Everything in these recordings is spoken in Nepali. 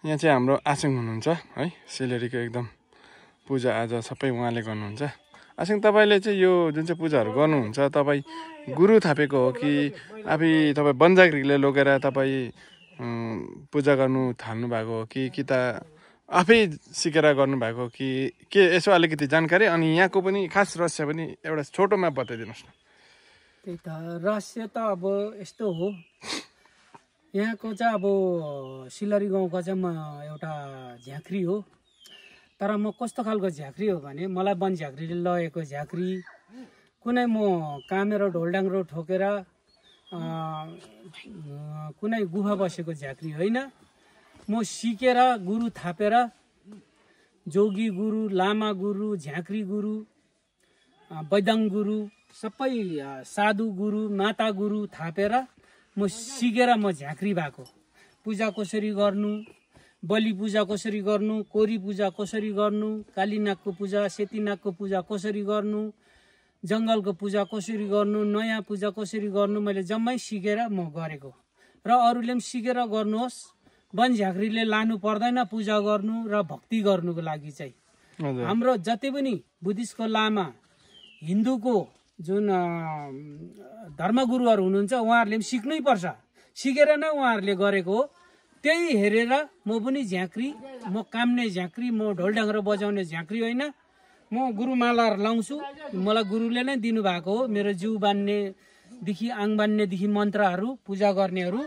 यहाँ चाहिँ हाम्रो आसिङ हुनुहुन्छ है, सिलेरीको एकदम पूजाआजा सबै उहाँले गर्नुहुन्छ। आसिङ तपाईँले चाहिँ यो जुन चाहिँ पूजाहरू गर्नुहुन्छ तपाईँ गुरु थापेको हो कि आफै तपाईँ बनजागृहीले लगेर तपाईँ पूजा गर्नु थाल्नु भएको हो कि त आफै सिकेर गर्नुभएको कि के, यसो अलिकति जानकारी अनि यहाँको पनि खास रहस्य पनि एउटा छोटोमा बताइदिनुहोस् न। त्यही त रहस्य त अब यस्तो हो, यहाँको चाहिँ अब सिलरी गाउँको चाहिँ म एउटा झाँक्री हो। तर म कस्तो खालको झाँक्री हो भने मलाई वन झाँक्रीले लगेको झाँक्री, कुनै म कामेर ढोलडाङ्ग्रो ठोकेर कुनै गुफा बसेको झाँक्री होइन। म सिकेर गुरु थापेर जोगी गुरु, लामा गुरु, झाँक्री गुरु, वैदाङ गुरु, सबै साधु गुरु, माता गुरु थापेर म सिकेर म झाँक्री भएको। पूजा कसरी गर्नु, बलि पूजा कसरी गर्नु, कोरी पूजा कसरी गर्नु, कालीनागको पूजा, सेतीनागको पूजा कसरी गर्नु, जङ्गलको पूजा कसरी गर्नु, नयाँ पूजा कसरी गर्नु, मैले जम्मै सिकेर म गरेको। र अरूले पनि सिकेर गर्नुहोस्। वन झाँक्रीले लानु पर्दैन पूजा गर्नु र भक्ति गर्नुको लागि चाहिँ। हाम्रो जति पनि बुद्धिस्टको लामा, हिन्दूको जुन धर्मगुरुहरू हुनुहुन्छ उहाँहरूले पनि सिक्नै पर्छ, सिकेर नै उहाँहरूले गरेको हो। त्यही हेरेर म पनि झाँक्री, म काम्ने झाँक्री, म ढोलडाङ्ग्रो बजाउने झाँक्री होइन। म गुरुमालाहरू लाउँछु, मलाई गुरुले नै दिनुभएको हो। मेरो जिउ बान्नेदेखि आङ बान्नेदेखि मन्त्रहरू पूजा गर्नेहरू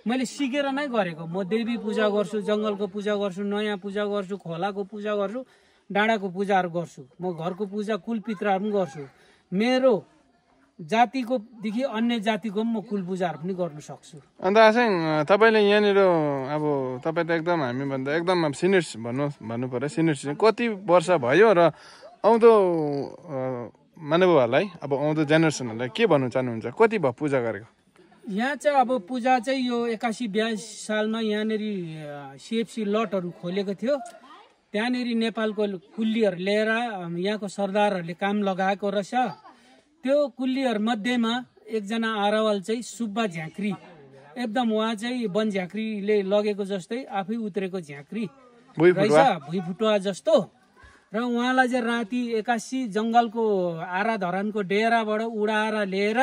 मैले सिकेर नै गरेको। म देवी पूजा गर्छु, जङ्गलको पूजा गर्छु, नयाँ पूजा गर्छु, खोलाको पूजा गर्छु, डाँडाको पूजाहरू गर्छु। म घरको पूजा कुलपित्राहरू पनि गर्छु। मेरो जातिको देखि अन्य जातिको म कुल पूजाहरू पनि गर्न सक्छु। अन्त आसिङ तपाईँले यहाँनिर अब तपाईँ त एकदम हामीभन्दा एकदम अब सिनियर्स भन्नु पर्यो, सिनियर्स कति वर्ष भयो र आउँदो मानवहरूलाई अब आउँदो जेनेरेसनहरूलाई के भन्नु चाहनुहुन्छ, कति भयो पूजा गरेको? यहाँ चाहिँ अब पूजा चाहिँ यो 81-82 सालमा यहाँनिर सिएफसी लटहरू खोलेको थियो। त्यहाँनिर नेपालको कुल्लीहरू लिएर यहाँको सरदारहरूले काम लगाएको रहेछ। त्यो कुल्लीहरू मध्येमा एकजना आरावल चाहिँ सुब्बा झाँक्री, एकदम उहाँ चाहिँ वन झाँक्रीले लगेको जस्तै आफै उत्रेको झाँक्री रहेछ, भुइँफुटुवा जस्तो। र उहाँलाई चाहिँ राति 81 जङ्गलको आरा धरानको डेराबाट उडाएर लिएर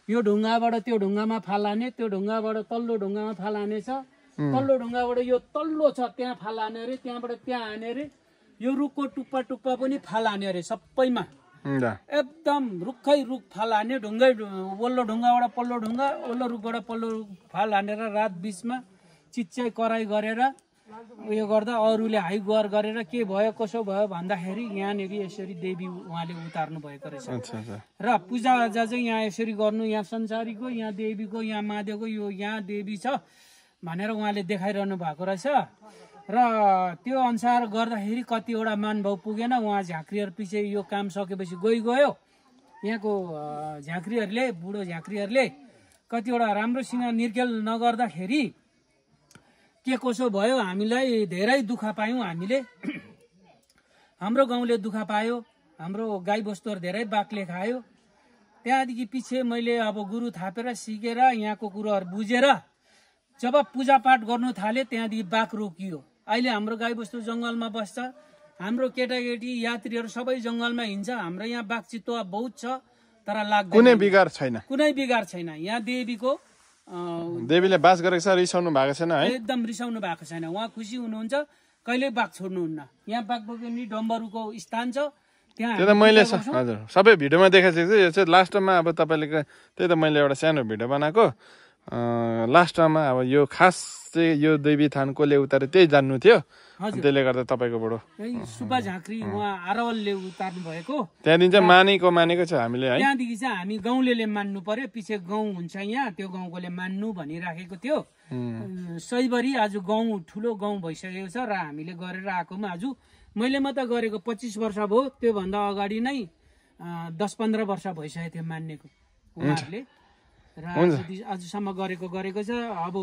यो ढुङ्गाबाट त्यो ढुङ्गामा फालाने, त्यो ढुङ्गाबाट तल्लो ढुङ्गामा फालाने छ, तल्लो ढुङ्गाबाट यो तल्लो छ त्यहाँ फालाने अरे, त्यहाँबाट त्यहाँ हाने अरे, यो रुखको टुप्पा टुप्पा पनि फालाने अरे, सबैमा एकदम रुखै रुख फालाने, ढुङ्गै वल्लो ढुङ्गाबाट पल्लो ढुङ्गा, वल्लो रुखबाट पल्लो रुख फाल हानेर रात बिचमा चिच्चाइ कराई गरेर उयो गर्दा अरूले हाइ गुहार गरेर के भयो कसो भयो भन्दाखेरि यहाँनिर यसरी देवी उहाँले उतार्नु भएको रहेछ। र पूजाआजा चाहिँ यहाँ यसरी गर्नु, यहाँ संसारीको, यहाँ देवीको, यहाँ महादेवको, यो यहाँ देवी छ भनेर उहाँले देखाइरहनु भएको रहेछ। र त्यो अनुसार गर्दाखेरि कतिवटा मानभाव पुगेन, उहाँ झाँक्रीहरू पछि यो काम सकेपछि गयो। यहाँको झाँक्रीहरूले, बुढो झाँक्रीहरूले कतिवटा राम्रोसँग निर्खेल नगर्दाखेरि के कसो भयो, हामीलाई धेरै दुःख पायौँ। हामीले हाम्रो गाउँले दुःख पायो, हाम्रो गाईबस्तुहरू धेरै बाक्ले खायो। त्यहाँदेखि पछि मैले अब गुरु थापेर सिकेर यहाँको कुरोहरू बुझेर जब पूजापाठ गर्नु थालेँ त्यहाँदेखि बाघ रोकियो। अहिले हाम्रो गाईबस्तु जङ्गलमा बस्छ, हाम्रो केटाकेटी यात्रीहरू सबै जङ्गलमा हिँड्छ। हाम्रो यहाँ बाघ चितुवा बहुत छ तर लाग्दैन, कुनै बिगार छैन, कुनै बिगार छैन। यहाँ देवीले बास गरेको छ, रिसाउनु भएको छैन है, एकदम रिसाउनु भएको छैन। उहाँ खुसी हुनुहुन्छ, कहिले बाघ छोड्नुहुन्न। यहाँ बाघ बगेनी डम्बरुको स्थान छ, त्यहाँ त्यो त मैले हजुर सबै भिडियोमा देखाएको छु। यो चाहिँ लास्टमा अब तपाईँले त्यही त मैले एउटा सानो भिडियो बनाएको, लास्टमा अब यो खास चाहिँ यो देवी थान कसले उतारे त्यही जान्नु थियो, त्यसले गर्दा तपाईँकोबाट सुब्बा झाँक्री उहाँ आरावलले उतार्नु भएको। त्यहाँदेखि चाहिँ मानेको छ हामीले है। त्यहाँदेखि चाहिँ हामी गाउँले मान्नु पर्यो, पछि गाउँ हुन्छ यहाँ, त्यो गाउँकोले मान्नु भनिराखेको थियो। सहीभरि आज गाउँ ठुलो गाउँ भइसकेको छ र हामीले गरेर आएकोमा आज मैले मात्र गरेको 25 वर्ष भयो, त्योभन्दा अगाडि नै 10-15 वर्ष भइसकेको थियो मान्नेको उहाँहरूले। र आजसम्म गरेको छ। अब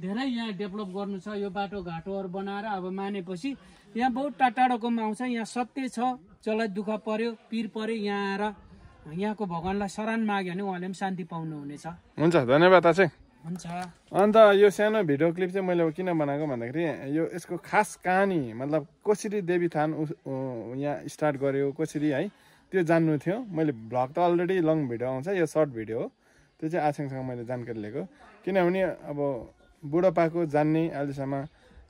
धेरै यहाँ डेभलप गर्नु छ, यो बाटोघाटोहरू बनाएर अब मानेपछि यहाँ बहुत टाढाको आउँछ। यहाँ सत्य छ, जसलाई दुःख पर्यो, पीर पर्यो, यहाँ आएर यहाँको भगवान्लाई शरण माग्यो भने उहाँले पनि शान्ति पाउनुहुनेछ। हुन्छ, धन्यवाद आचे। हुन्छ अन्त यो सानो भिडियो क्लिप चाहिँ मैले किन बनाएको भन्दाखेरि यो यसको खास कहानी मतलब कसरी देवीथान यहाँ स्टार्ट गर्यो कसरी है त्यो जान्नु थियो। मैले भ्लग त अलरेडी लङ भिडियो आउँछ, यो सर्ट भिडियो हो। त्यो चाहिँ आछङसँग मैले जानकारी लिएको, किनभने अब बुढापाको जान्ने अहिलेसम्म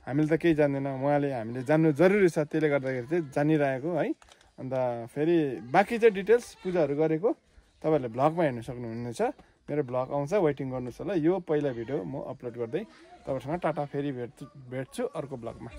हामीले त केही जान्दैन, उहाँले हामीले जान्नु जरुरी छ, त्यसले गर्दाखेरि चाहिँ जानिरहेको है। अन्त फेरि बाँकी चाहिँ डिटेल्स पूजाहरू गरेको तपाईँहरूले भ्लगमा हेर्नु सक्नुहुनेछ। मेरो भ्लग आउँछ, वेटिङ गर्नुहोस् होला। यो पहिला भिडियो म अपलोड गर्दै तपाईँहरूसँग टाटा, फेरि भेट्छु अर्को भ्लगमा।